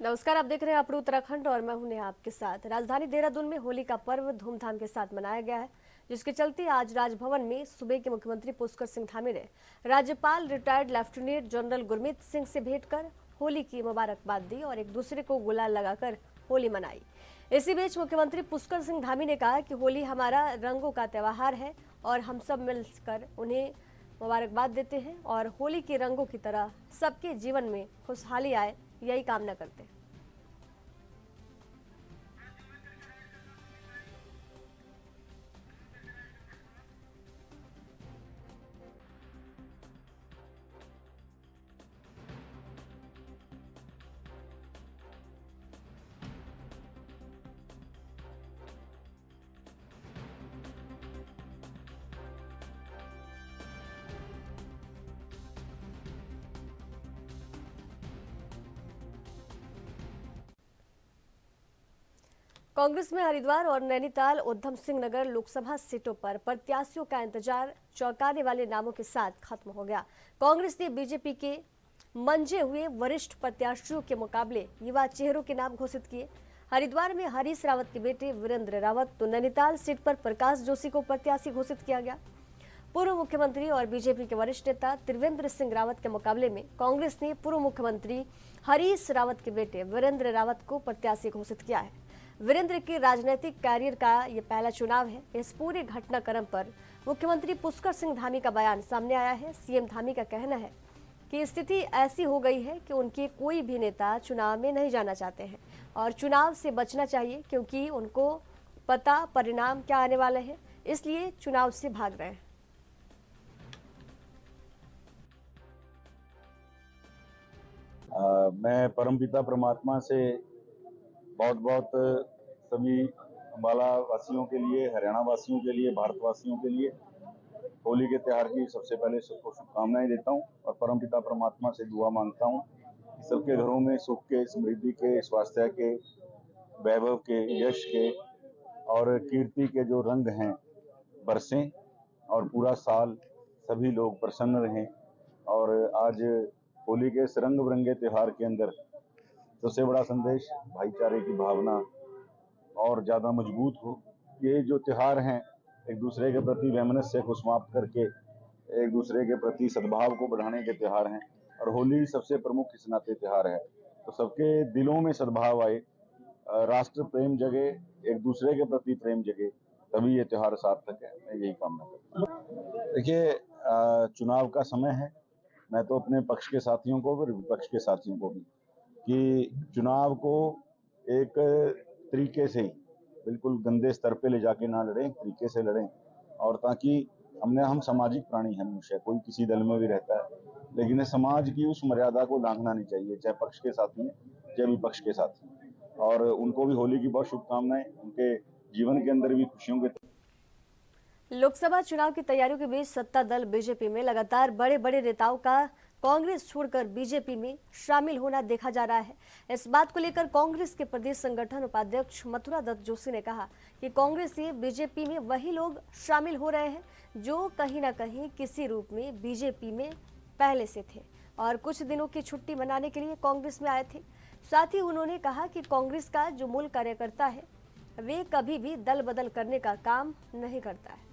नमस्कार, आप देख रहे हैं अपनी उत्तराखंड और मैं हूं नेहा आपके साथ। राजधानी देहरादून में होली का पर्व धूमधाम के साथ मनाया गया है, जिसके चलते आज राजभवन में सूबे के मुख्यमंत्री पुष्कर सिंह धामी ने राज्यपाल retired lieutenant general Gurmeet Singh से भेंट कर होली की मुबारकबाद दी और एक दूसरे को गुलाल लगाकर होली मनाई। इसी बीच मुख्यमंत्री पुष्कर सिंह धामी ने कहा कि होली हमारा रंगों का त्योहार है और हम सब मिलकर उन्हें मुबारकबाद देते हैं और होली के रंगों की तरह सबके जीवन में खुशहाली आए, यही कामना करते हैं। कांग्रेस में हरिद्वार और नैनीताल उधम सिंह नगर लोकसभा सीटों पर प्रत्याशियों का इंतजार चौंकाने वाले नामों के साथ खत्म हो गया। कांग्रेस ने बीजेपी के मंजे हुए वरिष्ठ प्रत्याशियों के मुकाबले युवा चेहरों के नाम घोषित किए। हरिद्वार में हरीश रावत के बेटे वीरेंद्र रावत तो नैनीताल सीट पर प्रकाश जोशी को प्रत्याशी घोषित किया गया। पूर्व मुख्यमंत्री और बीजेपी के वरिष्ठ नेता त्रिवेंद्र सिंह रावत के मुकाबले में कांग्रेस ने पूर्व मुख्यमंत्री हरीश रावत के बेटे वीरेंद्र रावत को प्रत्याशी घोषित किया है। वीरेंद्र के राजनीतिक कैरियर का यह पहला चुनाव है। इस पूरे घटनाक्रम पर मुख्यमंत्री पुष्कर सिंह धामी का बयान सामने आया है। सीएम धामी का कहना है कि स्थिति ऐसी हो गई है कि उनके कोई भी नेता चुनाव में नहीं जाना चाहते हैं और चुनाव से बचना चाहिए, क्योंकि उनको पता परिणाम क्या आने वाले हैं, इसलिए चुनाव से भाग रहे हैं। मैं परमपिता परमात्मा से बहुत बहुत सभी अम्बाला वासियों के लिए, हरियाणा वासियों के लिए, भारतवासियों के लिए होली के त्यौहार की सबसे पहले सबको शुभकामनाएं देता हूं और परमपिता परमात्मा से दुआ मांगता हूं कि सबके घरों में सुख के, समृद्धि के, स्वास्थ्य के, वैभव के, यश के और कीर्ति के जो रंग हैं बरसें और पूरा साल सभी लोग प्रसन्न रहें। और आज होली के इस रंग बिरंगे त्योहार के अंदर सबसे बड़ा संदेश भाईचारे की भावना और ज़्यादा मजबूत हो। ये जो त्योहार हैं एक दूसरे के प्रति वैमनस्य को समाप्त करके एक दूसरे के प्रति सद्भाव को बढ़ाने के त्योहार हैं और होली सबसे प्रमुख इस नाते त्योहार है। तो सबके दिलों में सद्भाव आए, राष्ट्र प्रेम जगे, एक दूसरे के प्रति प्रेम जगे, तभी ये त्योहार सार्थक है। मैं यही कामना करता हूँ। देखिए, चुनाव का समय है। मैं तो अपने पक्ष के साथियों को और विपक्ष के साथियों को भी कि चुनाव को एक तरीके से ही बिल्कुल गंदे स्तर पे ले जाके ना लड़ें, तरीके से लड़ें और ताकि हम सामाजिक प्राणी हैं। मनुष्य कोई किसी दल में भी रहता है, लेकिन समाज की उस मर्यादा को लांघना नहीं चाहिए, चाहे पक्ष के साथी हैं चाहे विपक्ष के साथी हैं। और उनको भी होली की बहुत शुभकामनाएं, उनके जीवन के अंदर भी खुशियों के। लोकसभा चुनाव की तैयारियों के बीच सत्ता दल बीजेपी में लगातार बड़े बड़े नेताओं का कांग्रेस छोड़कर बीजेपी में शामिल होना देखा जा रहा है। इस बात को लेकर कांग्रेस के प्रदेश संगठन उपाध्यक्ष मथुरा दत्त जोशी ने कहा कि कांग्रेस से बीजेपी में वही लोग शामिल हो रहे हैं जो कहीं ना कहीं किसी रूप में बीजेपी में पहले से थे और कुछ दिनों की छुट्टी मनाने के लिए कांग्रेस में आए थे। साथ ही उन्होंने कहा कि कांग्रेस का जो मूल कार्यकर्ता है वे कभी भी दल बदल करने का काम नहीं करता है।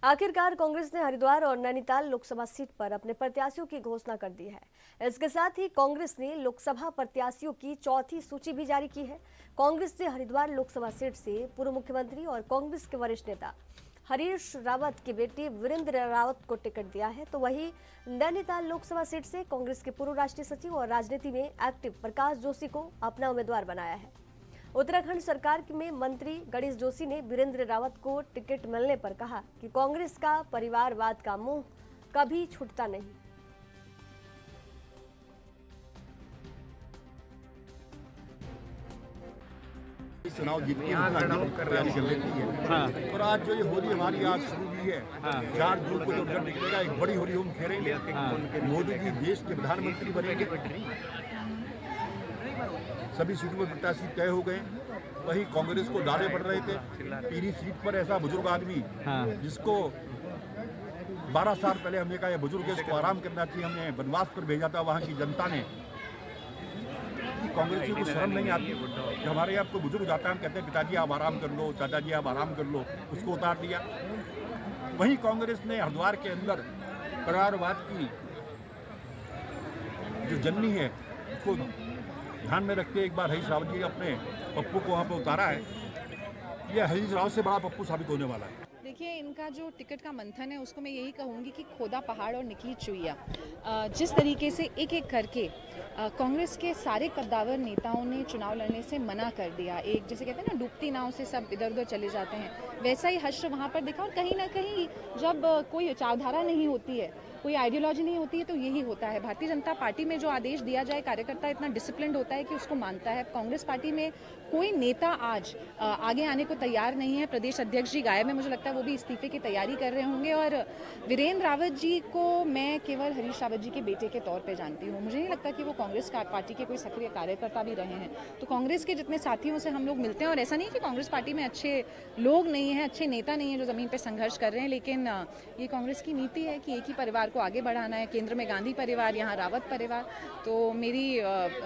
आखिरकार कांग्रेस ने हरिद्वार और नैनीताल लोकसभा सीट पर अपने प्रत्याशियों की घोषणा कर दी है। इसके साथ ही कांग्रेस ने लोकसभा प्रत्याशियों की चौथी सूची भी जारी की है। कांग्रेस ने हरिद्वार लोकसभा सीट से पूर्व मुख्यमंत्री और कांग्रेस के वरिष्ठ नेता हरीश रावत के बेटे वीरेंद्र रावत को टिकट दिया है, तो वहीं नैनीताल लोकसभा सीट से कांग्रेस के पूर्व राष्ट्रीय सचिव और राजनीति में एक्टिव प्रकाश जोशी को अपना उम्मीदवार बनाया है। उत्तराखंड सरकार में मंत्री गणेश जोशी ने वीरेंद्र रावत को टिकट मिलने पर कहा कि कांग्रेस का परिवारवाद का मुंह कभी छूटता नहीं। चुनाव जीत के तैयारी चल रही है। और आज जो ये होली हमारी आज शुरू हुई है, 4 जून को जो रिजल्ट निकलेगा, एक बड़ी होली हम खेलेंगे। मोदी जी देश के प्रधानमंत्री बनेंगे। सभी सीटों पर प्रत्याशी तय हो गए। वही कांग्रेस को डाले पड़ रहे थे। पीरी सीट पर ऐसा बुजुर्ग आदमी जिसको 12 साल पहले हमने कहा यह बुजुर्ग है, इसको आराम करना चाहिए, हमने वनवास पर भेजा था वहाँ की जनता ने। कांग्रेस को शर्म नहीं आती जब हमारे यहाँ कोई बुजुर्ग जाता है, हम कहते हैं पिताजी आप आराम कर लो, चाचाजी आप आराम कर लो, उसको उतार दिया। वहीं कांग्रेस ने हरिद्वार के अंदर परिवारवाद की जो जननी है उसको ध्यान में रखते एक बार हरीश रावत जी अपने पप्पू को वहाँ पर उतारा है। यह हरीश रावत से बड़ा पप्पू साबित होने वाला है। देखिए, इनका जो टिकट का मंथन है उसको मैं यही कहूँगी कि खोदा पहाड़ और निकली चुईया। जिस तरीके से एक एक करके कांग्रेस के सारे कद्दावर नेताओं ने चुनाव लड़ने से मना कर दिया, एक जैसे कहते हैं ना डूबती नाव से सब इधर उधर चले जाते हैं, वैसा ही हश्र वहाँ पर दिखा। और कहीं ना कहीं जब कोई विचारधारा नहीं होती है, कोई आइडियोलॉजी नहीं होती है, तो यही होता है। भारतीय जनता पार्टी में जो आदेश दिया जाए, कार्यकर्ता इतना डिसिप्लिन्ड होता है कि उसको मानता है। कांग्रेस पार्टी में कोई नेता आज आगे आने को तैयार नहीं है। प्रदेश अध्यक्ष जी गायब है, मुझे लगता है वो भी इस्तीफे की तैयारी कर रहे होंगे। और वीरेंद्र रावत जी को मैं केवल हरीश रावत जी के बेटे के तौर पे जानती हूँ, मुझे नहीं लगता कि वो कांग्रेस पार्टी के कोई सक्रिय कार्यकर्ता भी रहे हैं। तो कांग्रेस के जितने साथियों से हम लोग मिलते हैं, और ऐसा नहीं कि कांग्रेस पार्टी में अच्छे लोग नहीं हैं, अच्छे नेता नहीं हैं जो ज़मीन पर संघर्ष कर रहे हैं, लेकिन ये कांग्रेस की नीति है कि एक ही परिवार को आगे बढ़ाना है। केंद्र में गांधी परिवार, यहाँ रावत परिवार। तो मेरी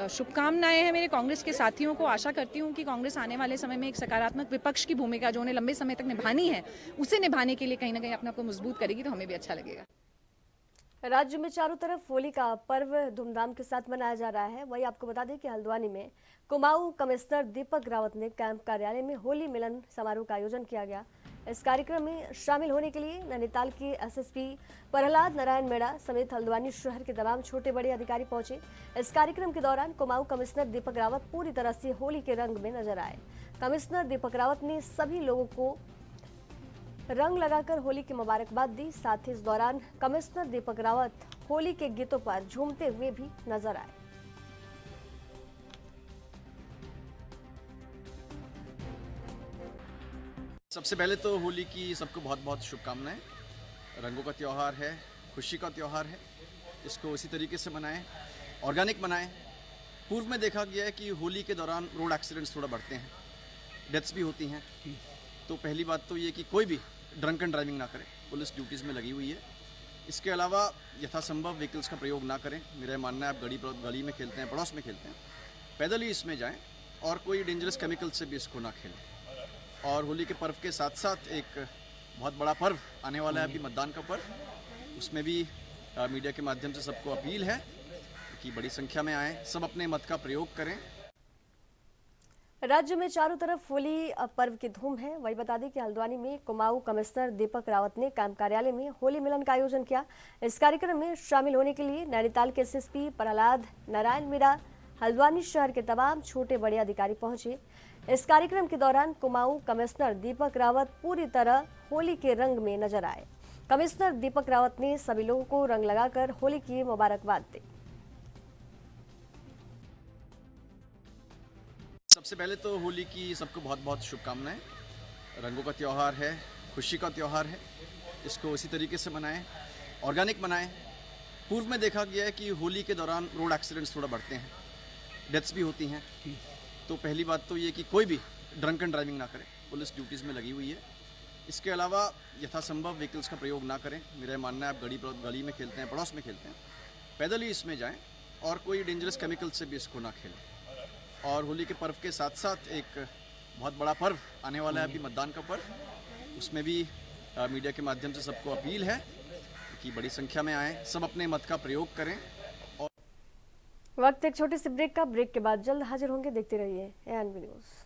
शुभकामनाएं हैं मेरे कांग्रेस के साथियों को। आशा करती हूँ कि कांग्रेस आने वाले समय में एक सकारात्मक विपक्ष की भूमिका जो उन्हें लंबे समय तक निभानी है, उसे निभाने के लिए कहीं ना कहीं अपने आप को मजबूत करेगी, तो हमें भी अच्छा लगेगा। राज्य में चारों तरफ होली का पर्व धूमधाम के साथ मनाया जा रहा है। वही आपको बता दें कि हल्द्वानी में कुमाऊं कमिश्नर दीपक रावत ने कैंप कार्यालय में होली मिलन समारोह का आयोजन किया गया। इस कार्यक्रम में शामिल होने के लिए नैनीताल के एसएसपी प्रहलाद नारायण मेड़ा समेत हल्द्वानी शहर के तमाम छोटे बड़े अधिकारी पहुंचे। इस कार्यक्रम के दौरान कुमाऊं कमिश्नर दीपक रावत पूरी तरह से होली के रंग में नजर आए। कमिश्नर दीपक रावत ने सभी लोगों को रंग लगाकर होली की मुबारकबाद दी। साथ ही इस दौरान कमिश्नर दीपक रावत होली के गीतों पर झूमते हुए भी नजर आए। सबसे पहले तो होली की सबको बहुत बहुत शुभकामनाएं। रंगों का त्यौहार है, खुशी का त्यौहार है, इसको इसी तरीके से मनाएं, ऑर्गेनिक मनाएं। पूर्व में देखा गया है कि होली के दौरान रोड एक्सीडेंट्स थोड़ा बढ़ते हैं, डेथ्स भी होती हैं। तो पहली बात तो ये कि कोई भी ड्रंक एंड ड्राइविंग ना करे, पुलिस ड्यूटीज़ में लगी हुई है। इसके अलावा यथासंभव व्हीकल्स का प्रयोग ना करें। मेरा मानना है आप गली में खेलते हैं, पड़ोस में खेलते हैं, पैदल ही इसमें जाएं और कोई डेंजरस केमिकल से भी इसको ना खेलें। और होली के पर्व के साथ साथ एक बहुत बड़ा पर्व आने वाला है अभी, मतदान का पर्व। उसमें भी मीडिया के माध्यम से सबको अपील है कि बड़ी संख्या में आएँ, सब अपने मत का प्रयोग करें। राज्य में चारों तरफ होली पर्व की धूम है। वही बता दें कि हल्द्वानी में कुमाऊं कमिश्नर दीपक रावत ने कैंप कार्यालय में होली मिलन का आयोजन किया। इस कार्यक्रम में शामिल होने के लिए नैनीताल के एसएसपी प्रहलाद नारायण मीड़ा, हल्द्वानी शहर के तमाम छोटे बड़े अधिकारी पहुंचे। इस कार्यक्रम के दौरान कुमाऊं कमिश्नर दीपक रावत पूरी तरह होली के रंग में नजर आए। कमिश्नर दीपक रावत ने सभी लोगों को रंग लगाकर होली की मुबारकबाद दी। सबसे पहले तो होली की सबको बहुत बहुत शुभकामनाएं। रंगों का त्यौहार है, खुशी का त्यौहार है, इसको इसी तरीके से मनाएं, ऑर्गेनिक मनाएं। पूर्व में देखा गया है कि होली के दौरान रोड एक्सीडेंट्स थोड़ा बढ़ते हैं, डेथ्स भी होती हैं। तो पहली बात तो ये कि कोई भी ड्रंक एंड ड्राइविंग ना करें, पुलिस ड्यूटीज़ में लगी हुई है। इसके अलावा यथासंभव व्हीकल्स का प्रयोग ना करें। मेरा मानना है आप गली में खेलते हैं, पड़ोस में खेलते हैं, पैदल ही इसमें जाएं और कोई डेंजरस केमिकल से भी इसको ना खेलें। और होली के पर्व के साथ साथ एक बहुत बड़ा पर्व आने वाला है अभी, मतदान का पर्व। उसमें भी मीडिया के माध्यम से सबको अपील है कि बड़ी संख्या में आएँ, सब अपने मत का प्रयोग करें। और वक्त एक छोटे से ब्रेक का, ब्रेक के बाद जल्द हाजिर होंगे। देखते रहिए एएनबी न्यूज़।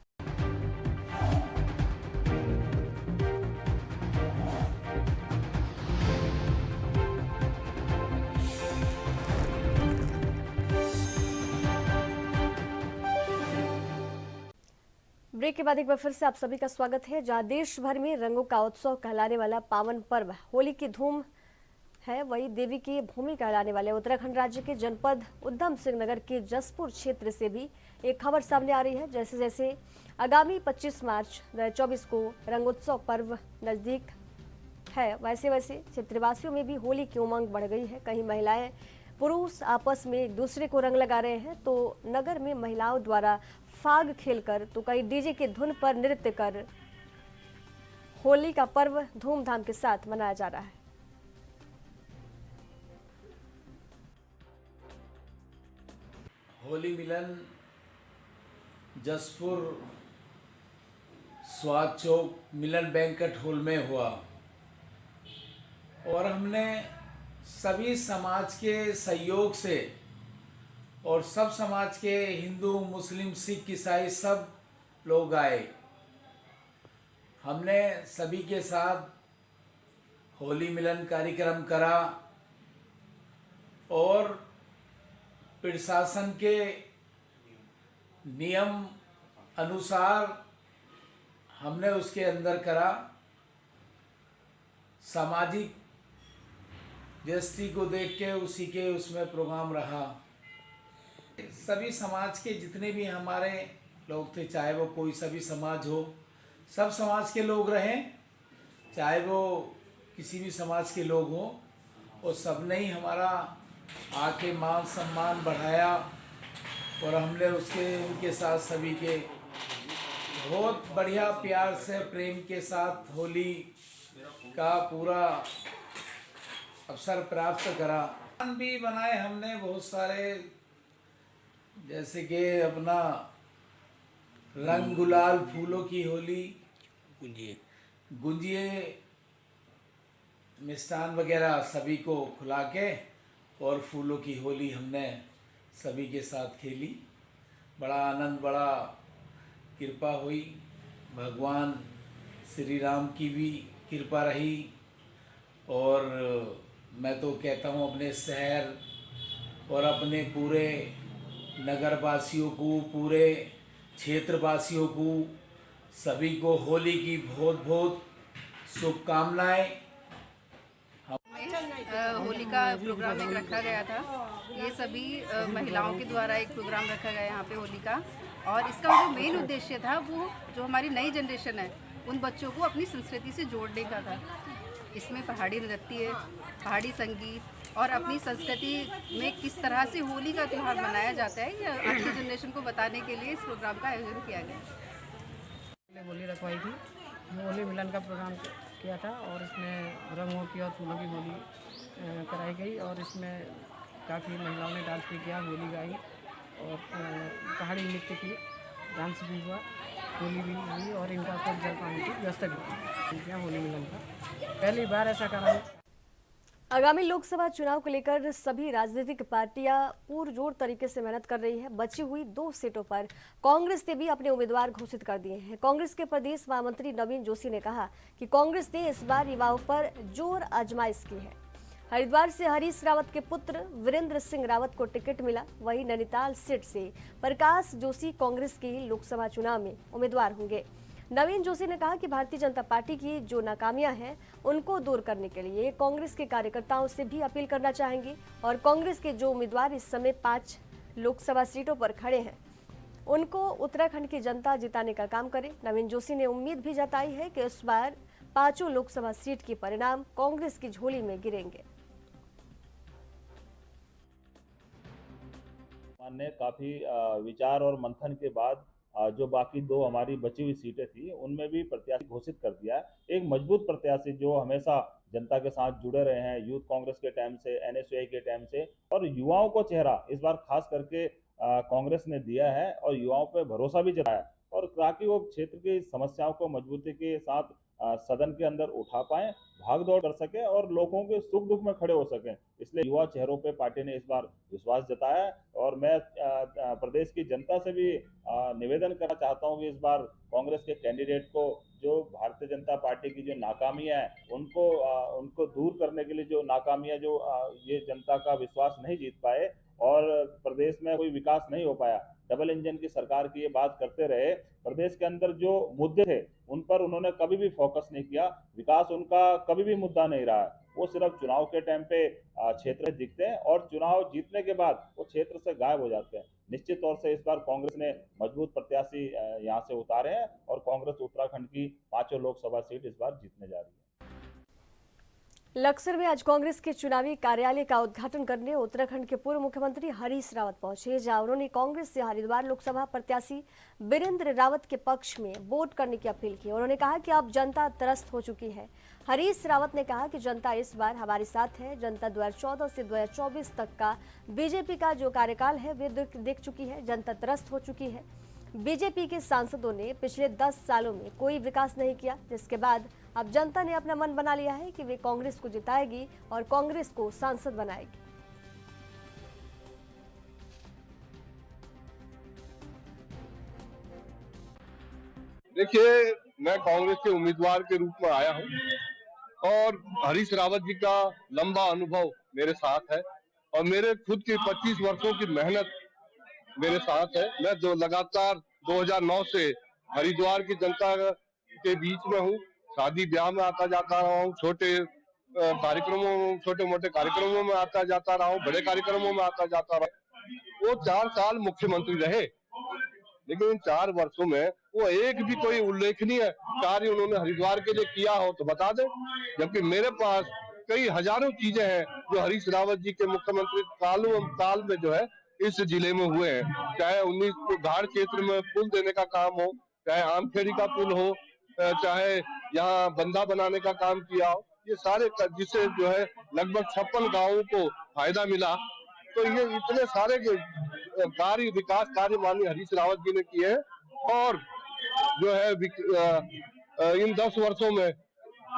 ब्रेक के बाद एक बार फिर से आप सभी का स्वागत है। जहां देश भर में रंगों का उत्सव कहलाने वाला पावन पर्व होली की धूम है, वही देवी की भूमि कहलाने वाले उत्तराखंड राज्य के जनपद उधम सिंह नगर के जसपुर क्षेत्र से भी एक खबर सामने आ रही है। जैसे जैसे आगामी 25 मार्च 2024 को रंगोत्सव पर्व नजदीक है, वैसे वैसे क्षेत्रवासियों में भी होली की उमंग बढ़ गई है। कहीं महिलाएं पुरुष आपस में एक दूसरे को रंग लगा रहे हैं, तो नगर में महिलाओं द्वारा फाग खेलकर तो कहीं डीजे की धुन पर नृत्य कर होली का पर्व धूमधाम के साथ मनाया जा रहा है। होली मिलन जसपुर स्वाद चौक मिलन बैंकेट हॉल में हुआ और हमने सभी समाज के सहयोग से और सब समाज के हिंदू मुस्लिम सिख ईसाई सब लोग आए। हमने सभी के साथ होली मिलन कार्यक्रम करा और प्रशासन के नियम अनुसार हमने उसके अंदर करा। सामाजिक दृष्टि को देख के उसी के उसमें प्रोग्राम रहा। सभी समाज के जितने भी हमारे लोग थे, चाहे वो कोई सभी समाज हो, सब समाज के लोग रहें, चाहे वो किसी भी समाज के लोग हों, और सबने ही हमारा आके मान सम्मान बढ़ाया और हमने उसके उनके साथ सभी के बहुत बढ़िया प्यार से प्रेम के साथ होली का पूरा अवसर प्राप्त करा। पान भी बनाए हमने बहुत सारे, जैसे कि अपना रंग गुलाल फूलों की होली, गुंजिए मिष्ठान वगैरह सभी को खिला के और फूलों की होली हमने सभी के साथ खेली। बड़ा आनंद, बड़ा कृपा हुई। भगवान श्री राम की भी कृपा रही और मैं तो कहता हूँ अपने शहर और अपने पूरे नगरवासियों को, पूरे क्षेत्रवासियों को, सभी को होली की बहुत बहुत शुभकामनाएं। होली का प्रोग्राम एक रखा गया था। ये सभी महिलाओं के द्वारा एक प्रोग्राम रखा गया यहाँ पे होली का, और इसका जो मेन उद्देश्य था वो जो हमारी नई जनरेशन है उन बच्चों को अपनी संस्कृति से जोड़ने का था। इसमें पहाड़ी नृत्य, पहाड़ी संगीत और अपनी संस्कृति में किस तरह से होली का त्यौहार मनाया जाता है, यह आज की जनरेशन को बताने के लिए इस प्रोग्राम का आयोजन किया गया। होली रखवाई थी, होली मिलन का प्रोग्राम किया था और इसमें रंगों की और फूलों की होली कराई गई और इसमें काफ़ी महिलाओं ने डांस भी किया, होली गाई और पहाड़ी नृत्य की डांस भी हुआ, होली भी हुई और इनका कुछ जलपान की व्यवस्था भी किया। होली मिलन का पहली बार ऐसा करा। आगामी लोकसभा चुनाव को लेकर सभी राजनीतिक पार्टियां पुरजोर तरीके से मेहनत कर रही है। बची हुई 2 सीटों पर कांग्रेस ने भी अपने उम्मीदवार घोषित कर दिए हैं। कांग्रेस के प्रदेश महामंत्री नवीन जोशी ने कहा कि कांग्रेस ने इस बार युवाओं पर जोर आजमाइश की है। हरिद्वार से हरीश रावत के पुत्र वीरेंद्र सिंह रावत को टिकट मिला। वहीं नैनीताल सीट से प्रकाश जोशी कांग्रेस के लोकसभा चुनाव में उम्मीदवार होंगे। नवीन जोशी ने कहा कि भारतीय जनता पार्टी की जो नाकामियां हैं उनको दूर करने के लिए कांग्रेस के कार्यकर्ताओं से भी अपील करना चाहेंगे और कांग्रेस के जो उम्मीदवार इस समय 5 लोकसभा सीटों पर खड़े हैं उनको उत्तराखंड की जनता जिताने का काम करे। नवीन जोशी ने उम्मीद भी जताई है कि इस बार 5 लोकसभा सीट के परिणाम कांग्रेस की झोली में गिरेंगे। ने काफी विचार और मंथन के बाद जो बाकी 2 हमारी बची हुई सीटें थी उनमें भी प्रत्याशी घोषित कर दिया है। एक मजबूत प्रत्याशी जो हमेशा जनता के साथ जुड़े रहे हैं, यूथ कांग्रेस के टाइम से, एनएसयूआई के टाइम से, और युवाओं को चेहरा इस बार खास करके कांग्रेस ने दिया है और युवाओं पे भरोसा भी जताया और ताकि वो क्षेत्र की समस्याओं को मजबूती के साथ सदन के अंदर उठा पाए, भाग दौड़ कर सके और लोगों के सुख दुख में खड़े हो सकें। इसलिए युवा चेहरों पे पार्टी ने इस बार विश्वास जताया है और मैं प्रदेश की जनता से भी निवेदन करना चाहता हूं कि इस बार कांग्रेस के कैंडिडेट को, जो भारतीय जनता पार्टी की जो नाकामियां हैं उनको दूर करने के लिए, जो नाकामियां जो ये जनता का विश्वास नहीं जीत पाए और प्रदेश में कोई विकास नहीं हो पाया, डबल इंजन की सरकार की ये बात करते रहे, प्रदेश के अंदर जो मुद्दे थे उन पर उन्होंने कभी भी फोकस नहीं किया, विकास उनका कभी भी मुद्दा नहीं रहा है। वो सिर्फ चुनाव के टाइम पे क्षेत्र दिखते हैं और चुनाव जीतने के बाद वो क्षेत्र से गायब हो जाते हैं। निश्चित तौर से इस बार कांग्रेस ने मजबूत प्रत्याशी यहाँ से उतारे हैं और कांग्रेस उत्तराखंड की 5 लोकसभा सीट इस बार जीतने जा रही है। लक्सर में आज कांग्रेस के चुनावी कार्यालय का उद्घाटन करने उत्तराखंड के पूर्व मुख्यमंत्री हरीश रावत पहुंचे, जहां उन्होंने कांग्रेस से हरिद्वार लोकसभा प्रत्याशी वीरेंद्र रावत के पक्ष में वोट करने की अपील की। उन्होंने कहा कि अब जनता त्रस्त हो चुकी है। हरीश रावत ने कहा कि जनता इस बार हमारे साथ है। जनता 2014 से 2024 तक का बीजेपी का जो कार्यकाल है वे देख चुकी है। जनता त्रस्त हो चुकी है। बीजेपी के सांसदों ने पिछले 10 सालों में कोई विकास नहीं किया, जिसके बाद अब जनता ने अपना मन बना लिया है कि वे कांग्रेस को जिताएगी और कांग्रेस को सांसद बनाएगी। देखिए, मैं कांग्रेस के उम्मीदवार के रूप में आया हूं और हरीश रावत जी का लंबा अनुभव मेरे साथ है और मेरे खुद की 25 वर्षों की मेहनत मेरे साथ है। मैं जो लगातार 2009 से हरिद्वार की जनता के बीच में हूँ। शादी ब्याह में आता जाता रहा हूँ, छोटे मोटे कार्यक्रमों में आता जाता रहा हूँ, बड़े कार्यक्रमों में आता जाता रहा। वो 4 साल मुख्यमंत्री रहे, लेकिन इन 4 वर्षों में वो एक भी कोई उल्लेखनीय कार्य उन्होंने हरिद्वार के लिए किया हो तो बता दें। जबकि मेरे पास कई हजारों चीजें हैं जो हरीश रावत जी के मुख्यमंत्री काल में जो है इस जिले में हुए हैं। चाहे 19 घाट क्षेत्र में पुल देने का काम हो, चाहे आमखेड़ी का पुल हो, चाहे यहाँ बंदा बनाने का काम किया हो, ये सारे जिससे जो है लगभग 56 गांवों को फायदा मिला। तो ये इतने सारे विकास कार्य माननीय हरीश रावत जी ने किए हैं और जो है इन 10 वर्षों में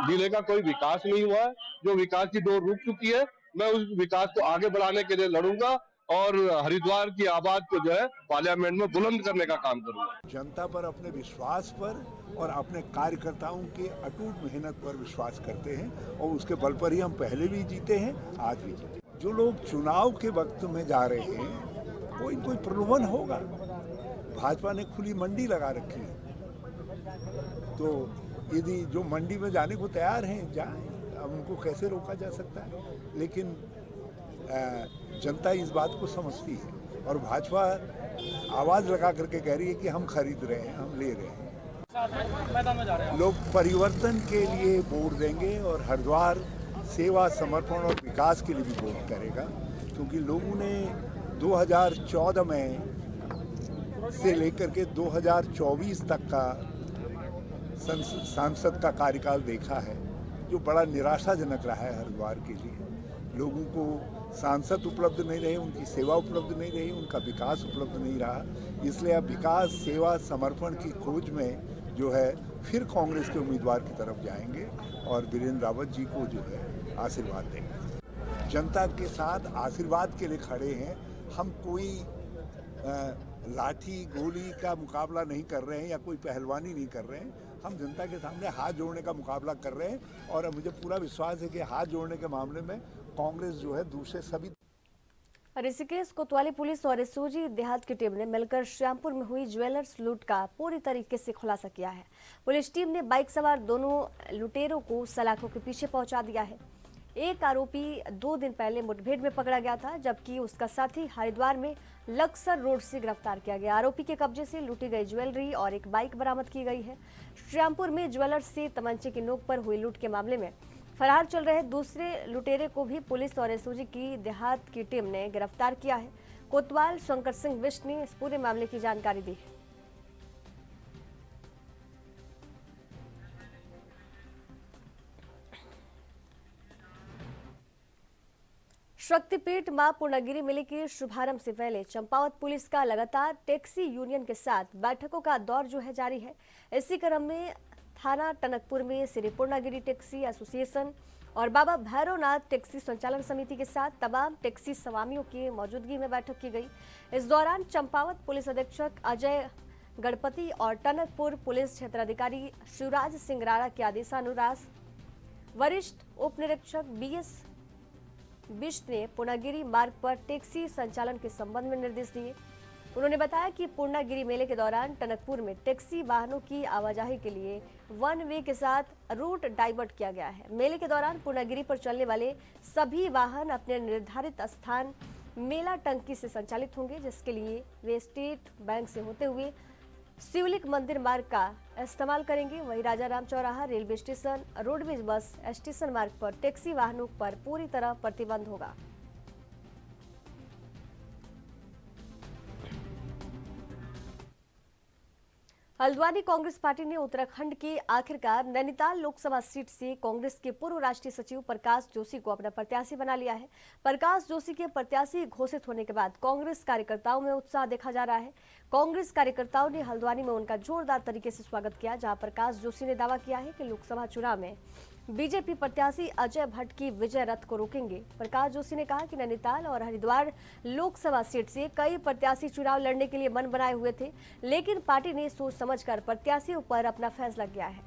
जिले का कोई विकास नहीं हुआ है। जो विकास की डोर रुक चुकी है, मैं उस विकास को आगे बढ़ाने के लिए लड़ूंगा और हरिद्वार की आवाज को जो है पार्लियामेंट में बुलंद करने का काम करूंगा। जनता पर, अपने विश्वास पर और अपने कार्यकर्ताओं के अटूट मेहनत पर विश्वास करते हैं और उसके बल पर ही हम पहले भी जीते हैं, आज भी जीते। जो लोग चुनाव के वक्त में जा रहे हैं, कोई प्रलोभन होगा। भाजपा ने खुली मंडी लगा रखी है, तो यदि जो मंडी में जाने को तैयार हैं जाएं, अब उनको कैसे रोका जा सकता है। लेकिन जनता इस बात को समझती है और भाजपा आवाज लगा करके कह रही है कि हम खरीद रहे हैं, हम ले रहे हैं। लोग परिवर्तन के लिए वोट देंगे और हरिद्वार सेवा, समर्पण और विकास के लिए भी वोट करेगा, क्योंकि लोगों ने 2014 में से लेकर के 2024 तक का सांसद का कार्यकाल देखा है, जो बड़ा निराशाजनक रहा है हरिद्वार के लिए। लोगों को सांसद उपलब्ध नहीं रहे, उनकी सेवा उपलब्ध नहीं रही, उनका विकास उपलब्ध नहीं रहा। इसलिए अब विकास, सेवा, समर्पण की खोज में जो है फिर कांग्रेस के उम्मीदवार की तरफ जाएंगे और वीरेंद्र रावत जी को जो है आशीर्वाद देंगे। जनता के साथ आशीर्वाद के लिए खड़े हैं। हम कोई लाठी गोली का मुकाबला नहीं कर रहे हैं या कोई पहलवानी नहीं कर रहे हैं। हम जनता के सामने हाथ जोड़ने का मुकाबला कर रहे हैं और मुझे पूरा विश्वास है कि हाथ जोड़ने के मामले में कांग्रेस जो है दूसरे सभी। ऋषिकेश कोतवाली पुलिस और एसओजी देहात की टीम ने मिलकर श्यामपुर में हुई ज्वेलर्स लूट का पूरी तरीके से खुलासा किया है। पुलिस टीम ने बाइक सवार दोनों लुटेरों को सलाखों के पीछे पहुंचा दिया है। एक आरोपी 2 दिन पहले मुठभेड़ में पकड़ा गया था, जबकि उसका साथी हरिद्वार में लक्सर रोड से गिरफ्तार किया गया। आरोपी के कब्जे से लूटी गई ज्वेलरी और एक बाइक बरामद की गई है। श्यामपुर में ज्वेलर्स से तमंचे की नोक पर हुई लूट के मामले में फरार चल रहे दूसरे लुटेरे को भी पुलिस और एसओजी की देहात की टीम ने गिरफ्तार किया है। कोतवाल शंकर सिंह बिष्ट ने इस पूरे मामले की जानकारी दी है। शक्तिपीठ मां पूर्णागिरी मेले के शुभारंभ से पहले चंपावत पुलिस का लगातार टैक्सी यूनियन के साथ बैठकों का दौर जो है जारी है। इसी क्रम में थाना टनकपुर में श्री पूर्णागिरी टैक्सी एसोसिएशन और बाबा भैरवनाथ टैक्सी संचालन समिति के साथ तमाम टैक्सी स्वामियों की मौजूदगी में बैठक की गई। इस दौरान चंपावत पुलिस अधीक्षक अजय गणपति और टनकपुर पुलिस क्षेत्राधिकारी शिवराज सिंह राणा के आदेशानुसार वरिष्ठ उप निरीक्षक BS बिष्ट ने पूर्णागिरी मार्ग पर टैक्सी संचालन के संबंध में निर्देश दिए। उन्होंने बताया कि पूर्णागिरी मेले के दौरान टनकपुर में टैक्सी वाहनों की आवाजाही के लिए 1 वे के साथ रूट डाइवर्ट किया गया है। मेले के दौरान पूर्णागिरी पर चलने वाले सभी वाहन अपने निर्धारित स्थान मेला टंकी से संचालित होंगे, जिसके लिए वे स्टेट बैंक से होते हुए शिवलिक मंदिर मार्ग का इस्तेमाल करेंगे। वहीं राजाराम चौराहा, railway station, roadways bus station मार्ग पर टैक्सी वाहनों पर पूरी तरह प्रतिबंध होगा। हल्द्वानी कांग्रेस पार्टी ने उत्तराखंड के आखिरकार नैनीताल लोकसभा सीट से कांग्रेस के पूर्व राष्ट्रीय सचिव प्रकाश जोशी को अपना प्रत्याशी बना लिया है। प्रकाश जोशी के प्रत्याशी घोषित होने के बाद कांग्रेस कार्यकर्ताओं में उत्साह देखा जा रहा है। कांग्रेस कार्यकर्ताओं ने हल्द्वानी में उनका जोरदार तरीके से स्वागत किया, जहां प्रकाश जोशी ने दावा किया है कि लोकसभा चुनाव में बीजेपी प्रत्याशी अजय भट्ट की विजय रथ को रोकेंगे। प्रकाश जोशी ने कहा कि नैनीताल और हरिद्वार लोकसभा सीट से कई प्रत्याशी चुनाव लड़ने के लिए मन बनाए हुए थे, लेकिन पार्टी ने सोच समझकर प्रत्याशियों पर अपना फैसला किया है।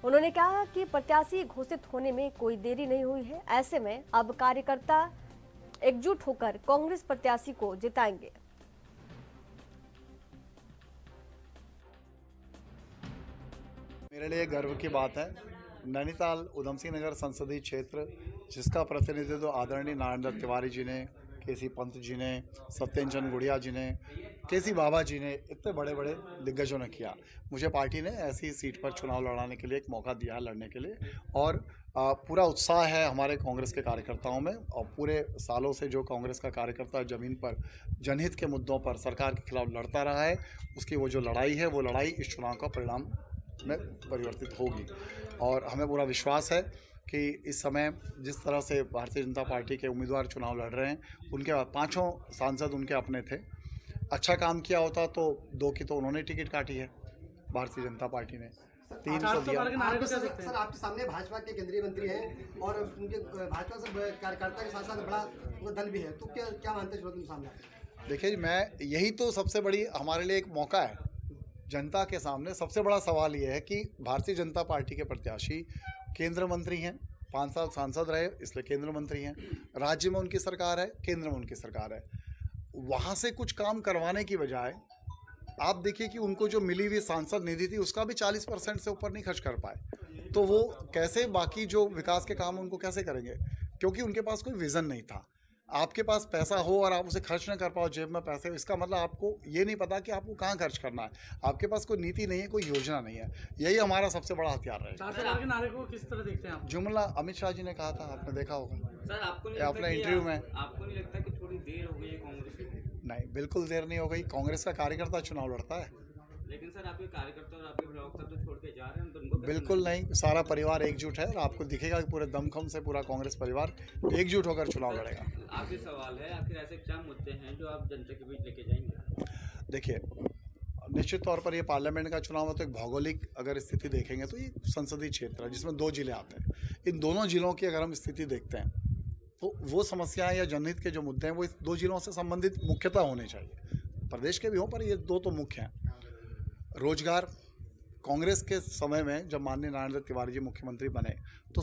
उन्होंने कहा कि प्रत्याशी घोषित होने में कोई देरी नहीं हुई है, ऐसे में अब कार्यकर्ता एकजुट होकर कांग्रेस प्रत्याशी को जिताएंगे। मेरे लिए गर्व की बात है। नैनीताल उधम सिंह नगर संसदीय क्षेत्र, जिसका प्रतिनिधित्व आदरणीय नारायण दत्त तिवारी जी ने, केसी पंत जी ने, सत्येंद्र गुड़िया जी ने, केसी बाबा जी ने, इतने बड़े बड़े दिग्गजों ने किया। मुझे पार्टी ने ऐसी सीट पर चुनाव लड़ाने के लिए एक मौका दिया है लड़ने के लिए, और पूरा उत्साह है हमारे कांग्रेस के कार्यकर्ताओं में। और पूरे सालों से जो कांग्रेस का कार्यकर्ता ज़मीन पर जनहित के मुद्दों पर सरकार के खिलाफ लड़ता रहा है, उसकी वो जो लड़ाई है, वो लड़ाई इस चुनाव का परिणाम में परिवर्तित होगी। और हमें पूरा विश्वास है कि इस समय जिस तरह से भारतीय जनता पार्टी के उम्मीदवार चुनाव लड़ रहे हैं, उनके पांचों सांसद उनके अपने थे। अच्छा काम किया होता तो 2 की तो उन्होंने टिकट काटी है भारतीय जनता पार्टी ने, 3 को दिया। सर, आपके सामने भाजपा के केंद्रीय मंत्री हैं और उनके भाजपा से कार्यकर्ता के साथ साथ बड़ा दल भी है, तो क्या मानते हैं सामने? देखिए, मैं यही तो सबसे बड़ी हमारे लिए एक मौका है। जनता के सामने सबसे बड़ा सवाल ये है कि भारतीय जनता पार्टी के प्रत्याशी केंद्र मंत्री हैं, 5 साल सांसद रहे, इसलिए केंद्र मंत्री हैं। राज्य में उनकी सरकार है, केंद्र में उनकी सरकार है। वहाँ से कुछ काम करवाने की बजाय आप देखिए कि उनको जो मिली हुई सांसद निधि थी, उसका भी 40% से ऊपर नहीं खर्च कर पाए। तो वो कैसे बाकी जो विकास के काम उनको कैसे करेंगे, क्योंकि उनके पास कोई विज़न नहीं था। आपके पास पैसा हो और आप उसे खर्च न कर पाओ, जेब में पैसे, इसका मतलब आपको ये नहीं पता कि आपको कहाँ खर्च करना है। आपके पास कोई नीति नहीं है, कोई योजना नहीं है। यही हमारा सबसे बड़ा हथियार रहेगा। के नारे को किस तरह देखते हैं आप? जुमला अमित शाह जी ने कहा था, आपने देखा होगा सर, आपको नहीं अपने इंटरव्यू में। आपको नहीं लगता कि थोड़ी देर हो गई है कांग्रेस की? नहीं, बिल्कुल देर नहीं हो गई। कांग्रेस का कार्यकर्ता चुनाव लड़ता है। लेकिन सर, आपके कार्यकर्ता और आपके प्रवक्ता तो छोड़ के जा रहे हैं, तो उनको बिल्कुल नहीं, सारा परिवार एकजुट है और आपको दिखेगा कि पूरे दमखम से पूरा कांग्रेस परिवार एकजुट होकर चुनाव लड़ेगा। आपसे सवाल है, आखिर ऐसे क्या मुद्दे हैं जो आप जनता के बीच लेके जाएंगे? देखिए, निश्चित तौर पर ये पार्लियामेंट का चुनाव है, तो एक भौगोलिक अगर स्थिति देखेंगे तो ये संसदीय क्षेत्र है जिसमें 2 जिले आते हैं। इन दोनों जिलों की अगर हम स्थिति देखते हैं तो वो समस्याएं या जनहित के जो मुद्दे हैं वो इस 2 जिलों से संबंधित मुख्यतः होने चाहिए। प्रदेश के भी हों, पर ये 2 तो मुख्य हैं। रोजगार, कांग्रेस के समय में जब माननीय नारायण दत्त तिवारी जी मुख्यमंत्री बने तो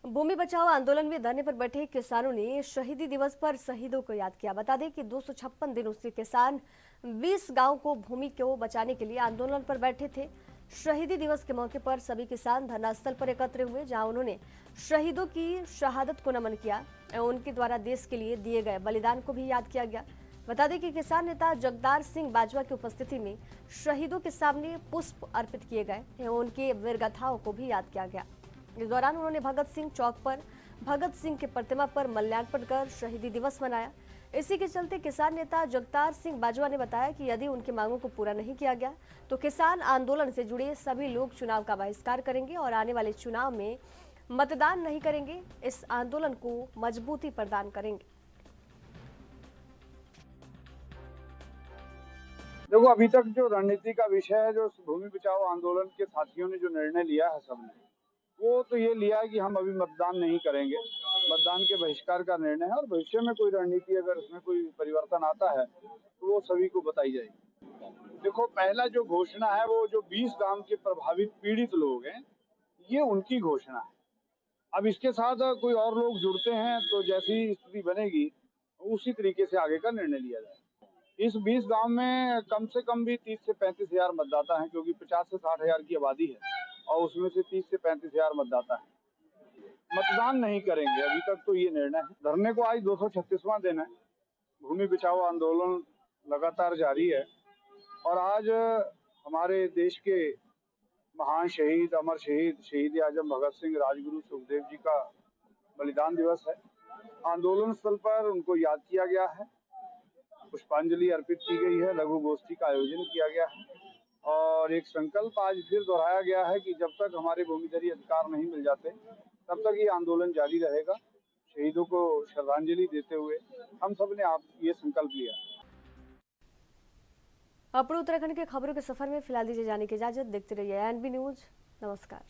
भूमि बचाओ आंदोलन में धरने पर बैठे किसानों ने शहीदी दिवस पर शहीदों को याद किया। बता दें कि 256 दिनों से किसान 20 गांव को भूमि को बचाने के लिए आंदोलन पर बैठे थे। शहीदी दिवस के मौके पर सभी किसान धरना स्थल पर एकत्र हुए, जहां उन्होंने शहीदों की शहादत को नमन किया और उनके द्वारा देश के लिए दिए गए बलिदान को भी याद किया गया। बता दें कि किसान नेता जगदार सिंह बाजवा की उपस्थिति में शहीदों के सामने पुष्प अर्पित किए गए एवं उनके वीरगाथाओं को भी याद किया गया। इस दौरान उन्होंने भगत सिंह चौक पर भगत सिंह की प्रतिमा पर माल्यार्पण कर शहीदी दिवस मनाया। इसी के चलते किसान नेता जगदार सिंह बाजवा ने बताया कि यदि उनकी मांगों को पूरा नहीं किया गया तो किसान आंदोलन से जुड़े सभी लोग चुनाव का बहिष्कार करेंगे और आने वाले चुनाव में मतदान नहीं करेंगे। इस आंदोलन को मजबूती प्रदान करेंगे। देखो, अभी तक जो रणनीति का विषय है, जो भूमि बचाओ आंदोलन के साथियों ने जो निर्णय लिया है सबने, वो तो ये लिया है कि हम अभी मतदान नहीं करेंगे, मतदान के बहिष्कार का निर्णय है। और भविष्य में कोई रणनीति अगर उसमें कोई परिवर्तन आता है तो वो सभी को बताई जाएगी। देखो, पहला जो घोषणा है वो जो 20 गांव के प्रभावित पीड़ित लोग हैं, ये उनकी घोषणा है। अब इसके साथ कोई और लोग जुड़ते हैं तो जैसी स्थिति बनेगी उसी तरीके से आगे का निर्णय लिया जाए। इस 20 गांव में कम से कम भी 30 से 35 हजार मतदाता हैं, क्योंकि 50 से 60 हजार की आबादी है और उसमें से 30 से 35 हजार मतदाता है। मतदान नहीं करेंगे, अभी तक तो ये निर्णय है। धरने को आज 236वां दिन है। भूमि बचाओ आंदोलन लगातार जारी है और आज हमारे देश के महान शहीद, अमर शहीद, शहीद आजम भगत सिंह, राजगुरु सुखदेव जी का बलिदान दिवस है। आंदोलन स्थल पर उनको याद किया गया है, पुष्पांजलि अर्पित की गई है, लघु गोष्ठी का आयोजन किया गया है और एक संकल्प आज फिर दोहराया गया है कि जब तक हमारे भूमिधरी अधिकार नहीं मिल जाते तब तक ये आंदोलन जारी रहेगा। शहीदों को श्रद्धांजलि देते हुए हम सब ने आप ये संकल्प लिया। अपने उत्तराखंड के खबरों के सफर में फिलहाल दीजिए जाने की इजाजत। देखते रहिए एनबी न्यूज। नमस्कार।